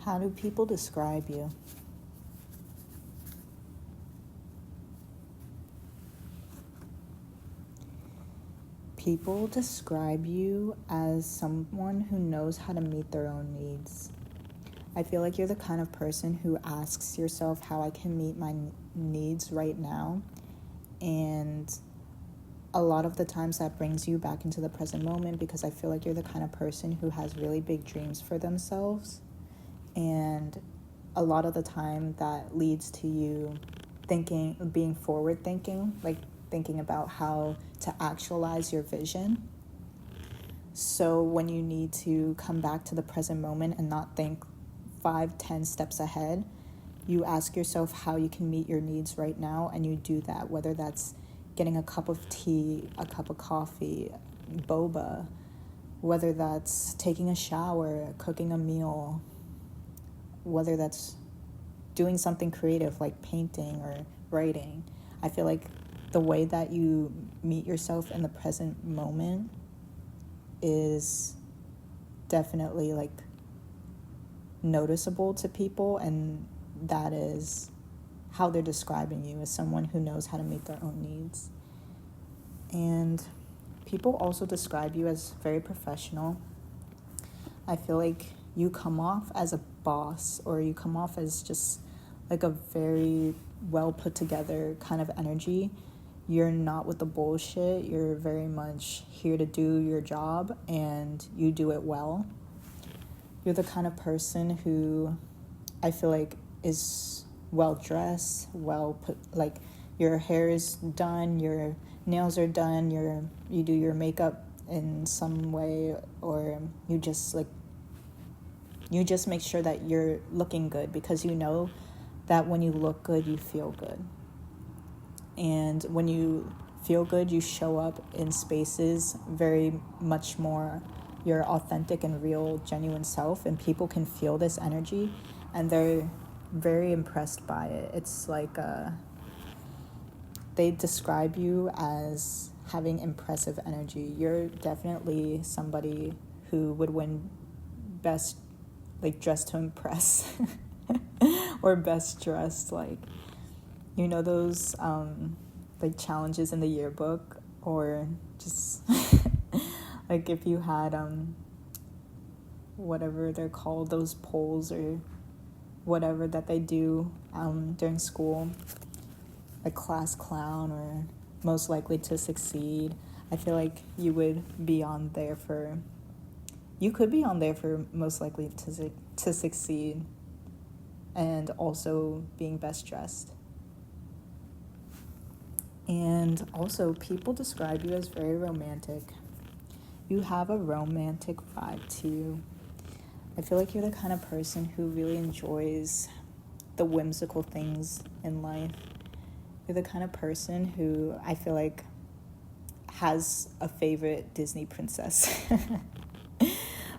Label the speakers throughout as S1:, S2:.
S1: How do people describe you? People describe you as someone who knows how to meet their own needs. I feel like you're the kind of person who asks yourself how I can meet my needs right now. And a lot of the times that brings you back into the present moment, because I feel like you're the kind of person who has really big dreams for themselves. And a lot of the time that leads to you being forward thinking, like thinking about how to actualize your vision. So when you need to come back to the present moment and not think 5-10 steps ahead, you ask yourself how you can meet your needs right now, and you do that, whether that's getting a cup of tea, a cup of coffee, boba, whether that's taking a shower, cooking a meal, whether that's doing something creative like painting or writing. I feel like the way that you meet yourself in the present moment is definitely like noticeable to people, and that is how they're describing you, as someone who knows how to meet their own needs. And people also describe you as very professional. I feel like you come off as a boss, or you come off as just like a very well put together kind of energy. You're not with the bullshit. You're very much here to do your job, and you do it well. You're the kind of person who I feel like is well dressed, well put, like your hair is done, your nails are done, you do your makeup in some way, or you just make sure that you're looking good, because you know that when you look good, you feel good. And when you feel good, you show up in spaces very much more your authentic and real, genuine self, and people can feel this energy, and they're very impressed by it. It's like they describe you as having impressive energy. You're definitely somebody who would win best, like, dressed to impress or best dressed, like, you know, those like challenges in the yearbook, or just like if you had whatever they're called, those polls or whatever that they do during school, like class clown or most likely to succeed. I feel like you could be on there for most likely to succeed, and also being best dressed. And also, people describe you as very romantic. You have a romantic vibe to you. I feel like you're the kind of person who really enjoys the whimsical things in life. You're the kind of person who I feel like has a favorite Disney princess.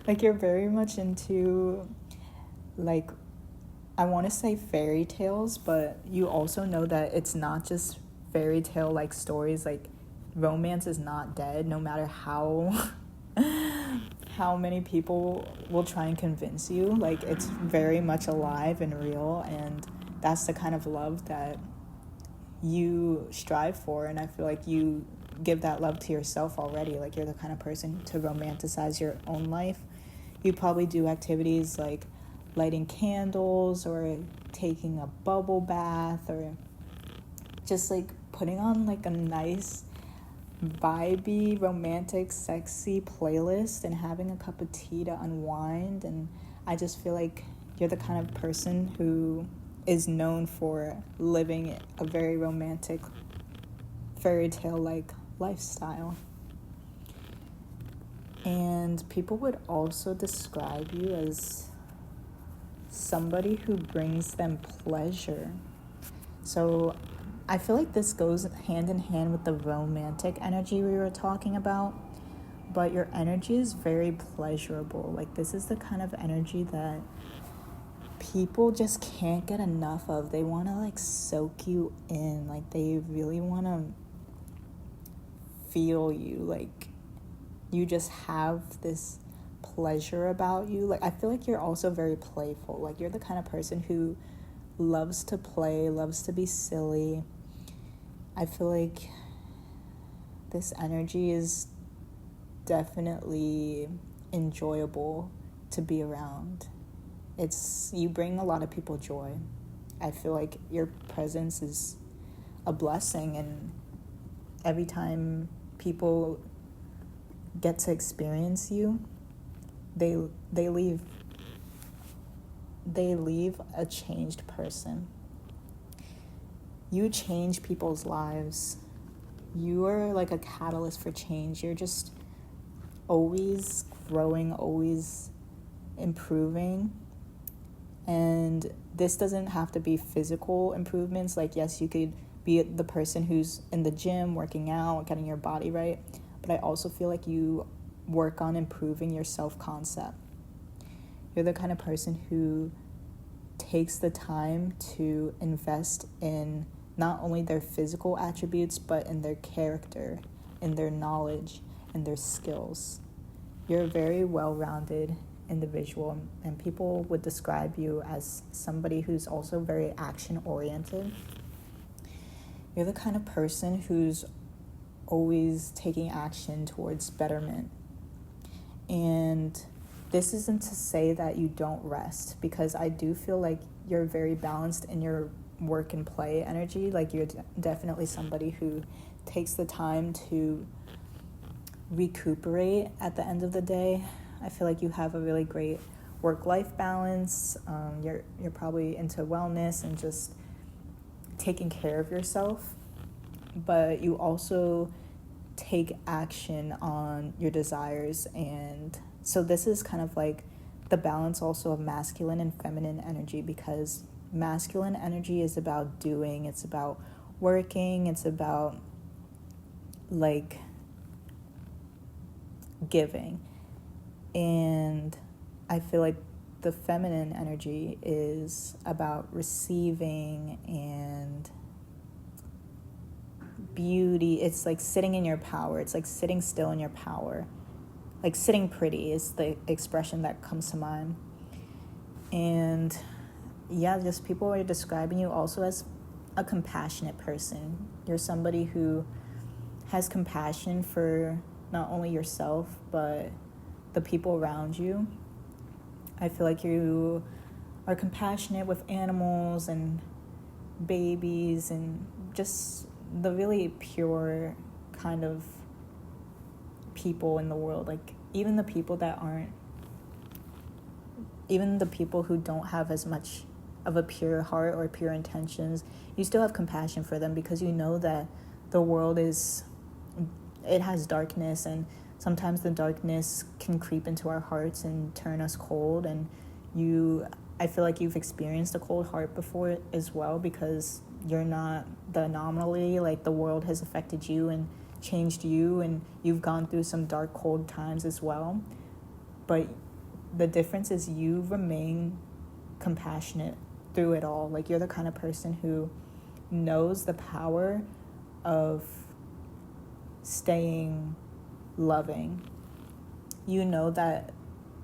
S1: Like, you're very much into, like, I want to say fairy tales, but you also know that it's not just fairy tale like stories. Like, romance is not dead, no matter how many people will try and convince you. Like, it's very much alive and real, and that's the kind of love that you strive for. And I feel like you give that love to yourself already. Like, you're the kind of person to romanticize your own life. You probably do activities like lighting candles, or taking a bubble bath, or just like putting on like a nice vibey, romantic, sexy playlist and having a cup of tea to unwind. And I just feel like you're the kind of person who is known for living a very romantic, fairy tale like lifestyle. And people would also describe you as somebody who brings them pleasure. So I feel like this goes hand in hand with the romantic energy we were talking about, but your energy is very pleasurable. Like, this is the kind of energy that people just can't get enough of. They want to like soak you in. Like, they really want to feel you. Like, you just have this pleasure about you. Like, I feel like you're also very playful. Like, you're the kind of person who loves to play, loves to be silly. I feel like this energy is definitely enjoyable to be around. You bring a lot of people joy. I feel like your presence is a blessing, and every time people get to experience you, they leave a changed person. You change people's lives. You are like a catalyst for change. You're just always growing, always improving. And this doesn't have to be physical improvements. Like, yes, you could be the person who's in the gym, working out, getting your body right. But I also feel like you work on improving your self-concept. You're the kind of person who takes the time to invest in not only their physical attributes, but in their character, in their knowledge, and their skills. You're a very well-rounded individual, and people would describe you as somebody who's also very action-oriented. You're the kind of person who's always taking action towards betterment. And this isn't to say that you don't rest, because I do feel like you're very balanced in your work and play energy. Like, you're definitely somebody who takes the time to recuperate at the end of the day. I feel like you have a really great work-life balance. You're probably into wellness and just taking care of yourself, but you also take action on your desires. And so this is kind of like the balance also of masculine and feminine energy, because masculine energy is about doing, it's about working, it's about like giving. And I feel like the feminine energy is about receiving and beauty. It's like sitting in your power. It's like sitting still in your power. Like, sitting pretty is the expression that comes to mind. And yeah, just people are describing you also as a compassionate person. You're somebody who has compassion for not only yourself, but the people around you. I feel like you are compassionate with animals and babies and just the really pure kind of people in the world. Like, even the people who don't have as much of a pure heart or pure intentions, you still have compassion for them, because you know that the world it has darkness, and sometimes the darkness can creep into our hearts and turn us cold. And I feel like you've experienced a cold heart before as well, because you're not the anomaly. Like, the world has affected you and changed you, and you've gone through some dark, cold times as well. But the difference is you remain compassionate through it all. Like, you're the kind of person who knows the power of staying loving. You know that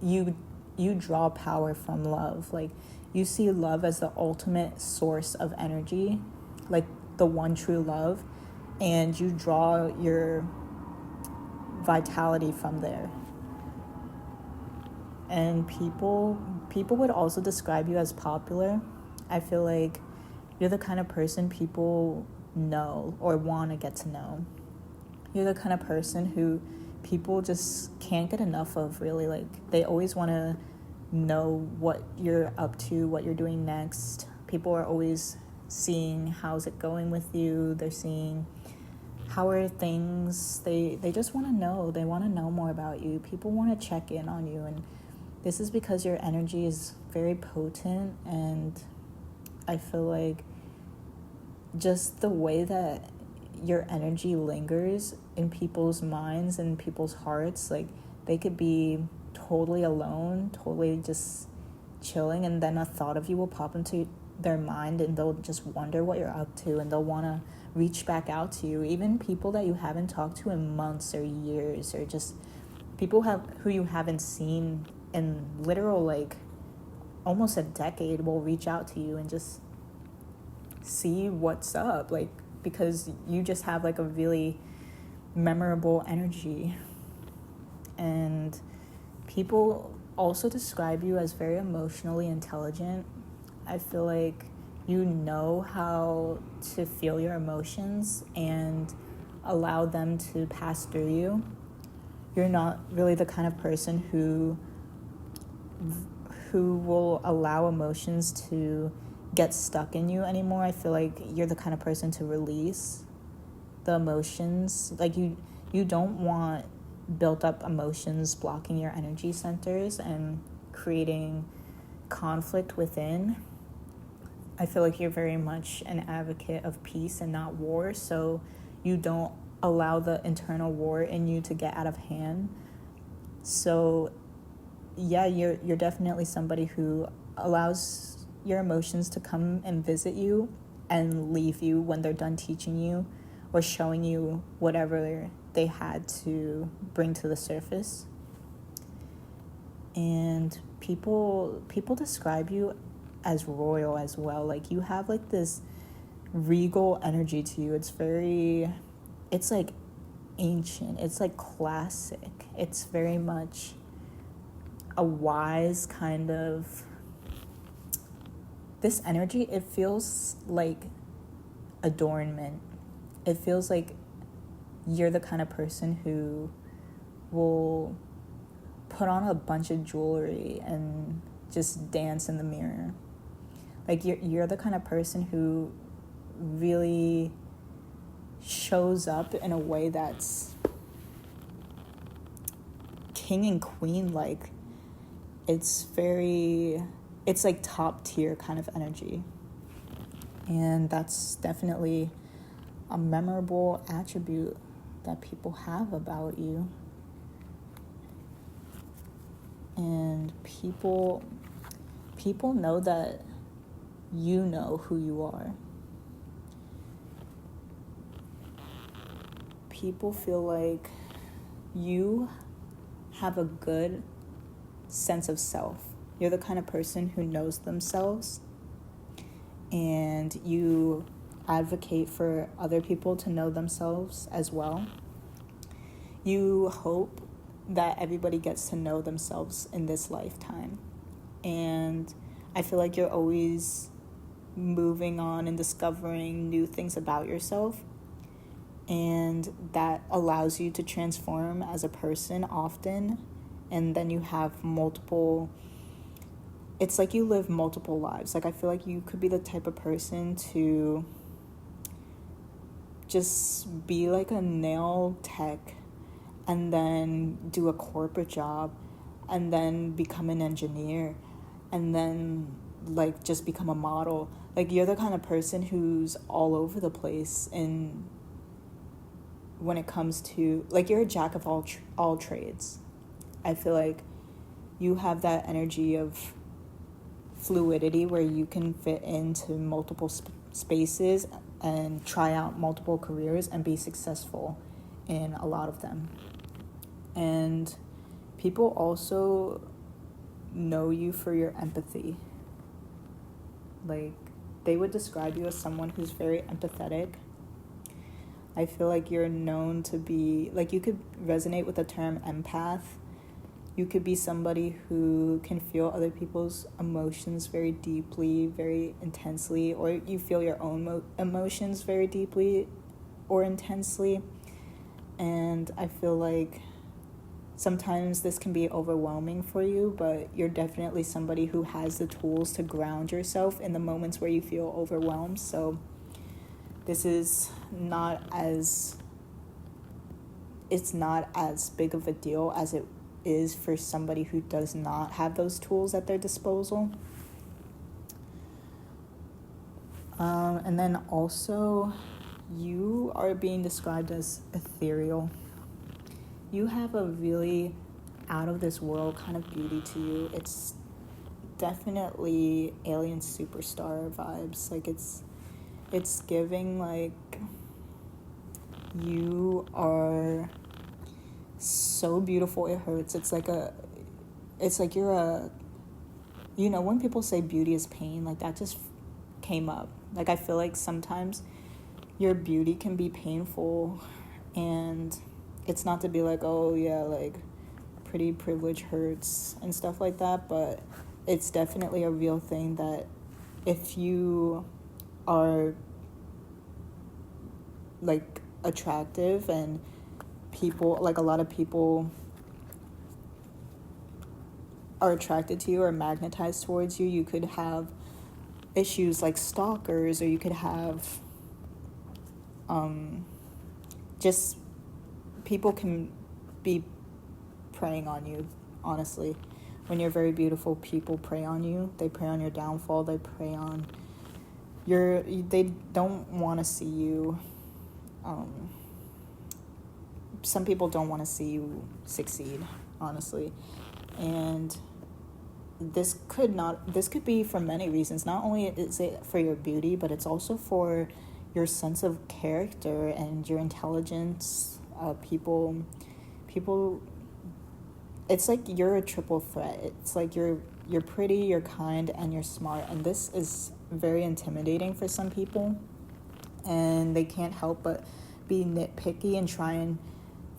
S1: you draw power from love. Like, you see love as the ultimate source of energy, like the one true love, and you draw your vitality from there. And people would also describe you as popular. I feel like you're the kind of person people know or want to get to know. You're the kind of person who people just can't get enough of, really. Like, they always want to know what you're up to, what you're doing next. People are always seeing how's it going with you. They're seeing how are things. They just want to know. They want to know more about you. People want to check in on you, and this is because your energy is very potent. And I feel like just the way that your energy lingers in people's minds and people's hearts, like, they could be totally alone, totally just chilling, and then a thought of you will pop into their mind, and they'll just wonder what you're up to, and they'll want to reach back out to you. Even people that you haven't talked to in months or years, or just people who you haven't seen in literal like almost a decade will reach out to you and just see what's up, like, because you just have like a really memorable energy. And people also describe you as very emotionally intelligent. I feel like you know how to feel your emotions and allow them to pass through you. You're not really the kind of person who will allow emotions to get stuck in you anymore. I feel like you're the kind of person to release the emotions. Like you don't want built up emotions blocking your energy centers and creating conflict within. I feel like you're very much an advocate of peace and not war, so you don't allow the internal war in you to get out of hand. So yeah, you're definitely somebody who allows your emotions to come and visit you and leave you when they're done teaching you or showing you whatever they had to bring to the surface. And people describe you as royal as well. Like you have like this regal energy to you. It's like ancient, it's like classic, it's very much a wise kind of, this energy, it feels like adornment. It feels like you're the kind of person who will put on a bunch of jewelry and just dance in the mirror. Like you're the kind of person who really shows up in a way that's king and queen like. It's like top tier kind of energy. And that's definitely a memorable attribute that people have about you. And people know that you know who you are. People feel like you have a good sense of self. You're the kind of person who knows themselves, and you advocate for other people to know themselves as well. You hope that everybody gets to know themselves in this lifetime. And I feel like you're always moving on and discovering new things about yourself. And that allows you to transform as a person often. And then you have multiple, it's like you live multiple lives. Like I feel like you could be the type of person to just be like a nail tech and then do a corporate job and then become an engineer and then like just become a model. Like you're the kind of person who's all over the place. And when it comes to, like, you're a jack of all trades. I feel like you have that energy of fluidity where you can fit into multiple spaces and try out multiple careers and be successful in a lot of them. And people also know you for your empathy. Like, they would describe you as someone who's very empathetic. I feel like you're known to be, like, you could resonate with the term empath. You could be somebody who can feel other people's emotions very deeply, very intensely, or you feel your own emotions very deeply or intensely. And I feel like sometimes this can be overwhelming for you, but you're definitely somebody who has the tools to ground yourself in the moments where you feel overwhelmed. So this is it's not as big of a deal as it is for somebody who does not have those tools at their disposal. And then also, you are being described as ethereal. You have a really out of this world kind of beauty to you. It's definitely alien superstar vibes. Like it's giving like you are so beautiful it hurts. It's like you're a, you know, when people say beauty is pain, like that just came up. Like I feel like sometimes your beauty can be painful, and it's not to be like, oh yeah, like pretty privilege hurts and stuff like that, but it's definitely a real thing that if you are like attractive and people, like a lot of people are attracted to you or magnetized towards you, you could have issues like stalkers, or you could have just people can be preying on you, honestly. When you're very beautiful, people prey on you. They prey on your downfall. They prey on they don't want to see you. Some people don't want to see you succeed, honestly. And this could be for many reasons. Not only is it for your beauty, but it's also for your sense of character and your intelligence. People, it's like you're a triple threat. It's like you're pretty, you're kind, and you're smart. And this is very intimidating for some people. And they can't help but be nitpicky and try and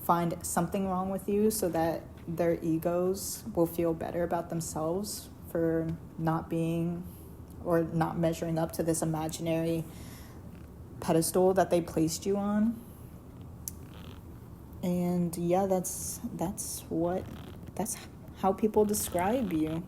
S1: find something wrong with you so that their egos will feel better about themselves for not being or not measuring up to this imaginary pedestal that they placed you on. And yeah, that's how people describe you.